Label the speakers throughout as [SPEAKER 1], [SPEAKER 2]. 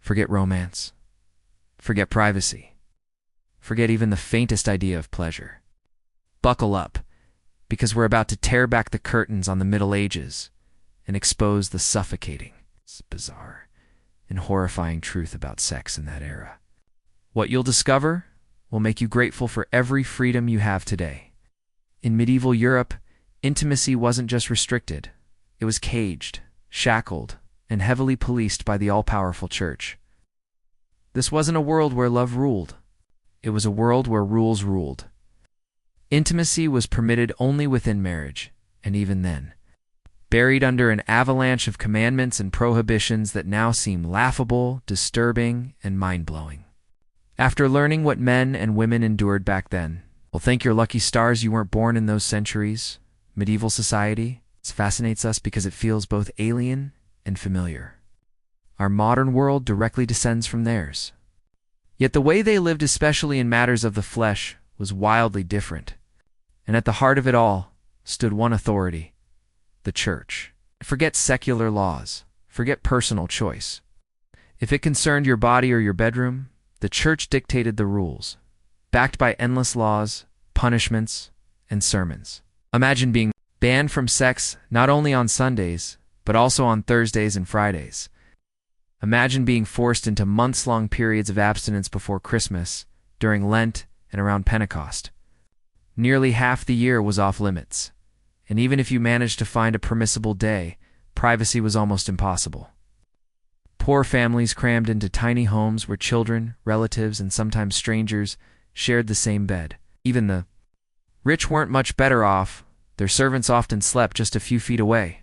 [SPEAKER 1] Forget romance. Forget privacy. Forget even the faintest idea of pleasure. Buckle up, because we're about to tear back the curtains on the Middle Ages and expose the suffocating, bizarre, and horrifying truth about sex in that era. What you'll discover will make you grateful for every freedom you have today. In medieval Europe, intimacy wasn't just restricted. It was caged, shackled, and heavily policed by the all-powerful church. This wasn't a world where love ruled. It was a world where rules ruled. Intimacy was permitted only within marriage, and even then, buried under an avalanche of commandments and prohibitions that now seem laughable, disturbing, and mind-blowing. After learning what men and women endured back then, well, thank your lucky stars you weren't born in those centuries. Medieval society fascinates us because it feels both alien and familiar. Our modern world directly descends from theirs. Yet the way they lived, especially in matters of the flesh, was wildly different. And at the heart of it all stood one authority: the church. Forget secular laws. Forget personal choice. If it concerned your body or your bedroom, the church dictated the rules, backed by endless laws, punishments, and sermons. Imagine being banned from sex not only on Sundays, but also on Thursdays and Fridays. Imagine being forced into months-long periods of abstinence before Christmas, during Lent, and around Pentecost. Nearly half the year was off limits, and even if you managed to find a permissible day, privacy was almost impossible. Poor families crammed into tiny homes where children, relatives, and sometimes strangers shared the same bed. Even the rich weren't much better off. Their servants often slept just a few feet away.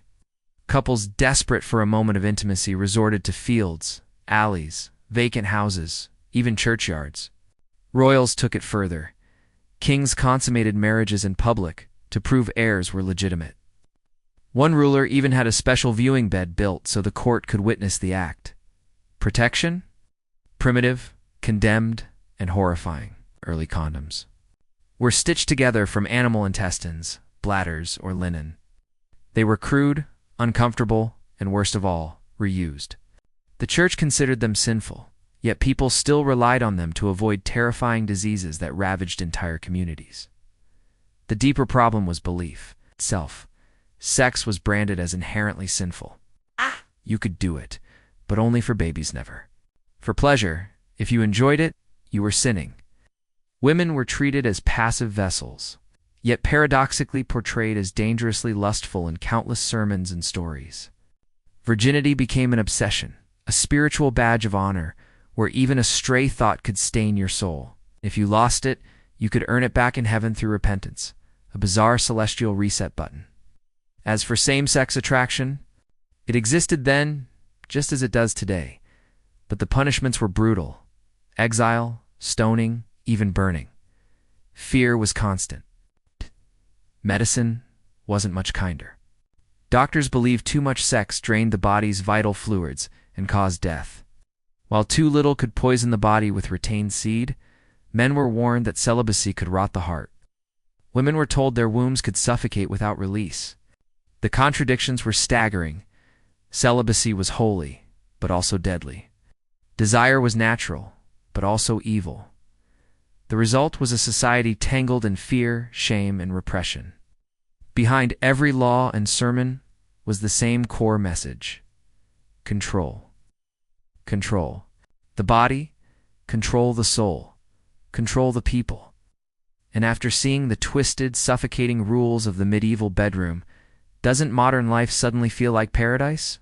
[SPEAKER 1] Couples desperate for a moment of intimacy resorted to fields, alleys, vacant houses, even churchyards. Royals took it further. Kings consummated marriages in public to prove heirs were legitimate. One ruler even had a special viewing bed built so the court could witness the act. Protection? Primitive, condemned, and horrifying. Early condoms were stitched together from animal intestines, bladders, or linen. They were crude, uncomfortable, and worst of all, reused. The church considered them sinful, yet people still relied on them to avoid terrifying diseases that ravaged entire communities. The deeper problem was belief itself. Sex was branded as inherently sinful. You could do it, but only for babies never. For pleasure, if you enjoyed it, you were sinning. Women were treated as passive vessels, yet paradoxically portrayed as dangerously lustful in countless sermons and stories. Virginity became an obsession, a spiritual badge of honor, where even a stray thought could stain your soul. If you lost it, you could earn it back in heaven through repentance, a bizarre celestial reset button. As for same-sex attraction, it existed then, just as it does today, but the punishments were brutal: exile, stoning, even burning. Fear was constant. Medicine wasn't much kinder. Doctors believed too much sex drained the body's vital fluids and caused death. While too little could poison the body with retained seed, men were warned that celibacy could rot the heart. Women were told their wombs could suffocate without release. The contradictions were staggering. Celibacy was holy, but also deadly. Desire was natural, but also evil. The result was a society tangled in fear, shame, and repression. Behind every law and sermon was the same core message: control. Control the body, control the soul, control the people. And after seeing the twisted, suffocating rules of the medieval bedroom, doesn't modern life suddenly feel like paradise?